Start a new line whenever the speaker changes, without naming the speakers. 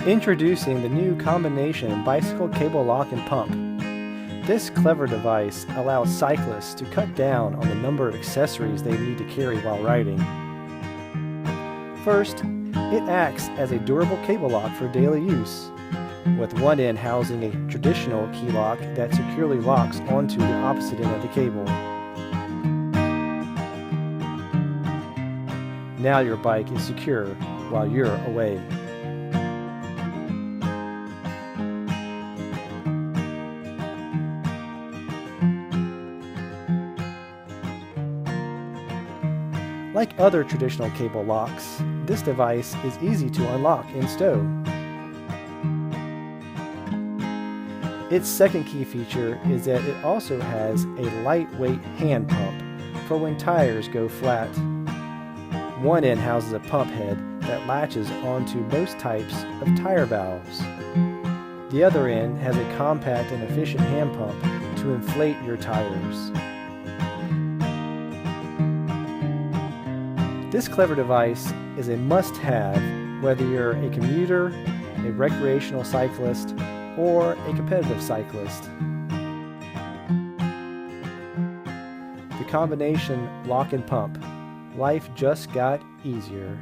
Introducing the new combination bicycle cable lock and pump. This clever device allows cyclists to cut down on the number of accessories they need to carry while riding. First, it acts as a durable cable lock for daily use, with one end housing a traditional key lock that securely locks onto the opposite end of the cable. Now your bike is secure while you're away. Like other traditional cable locks, this device is easy to unlock and stow. Its second key feature is that it also has a lightweight hand pump for when tires go flat. One end houses a pump head that latches onto most types of tire valves. The other end has a compact and efficient hand pump to inflate your tires. This clever device is a must-have whether you're a commuter, a recreational cyclist, or a competitive cyclist. The combination lock and pump. Life just got easier.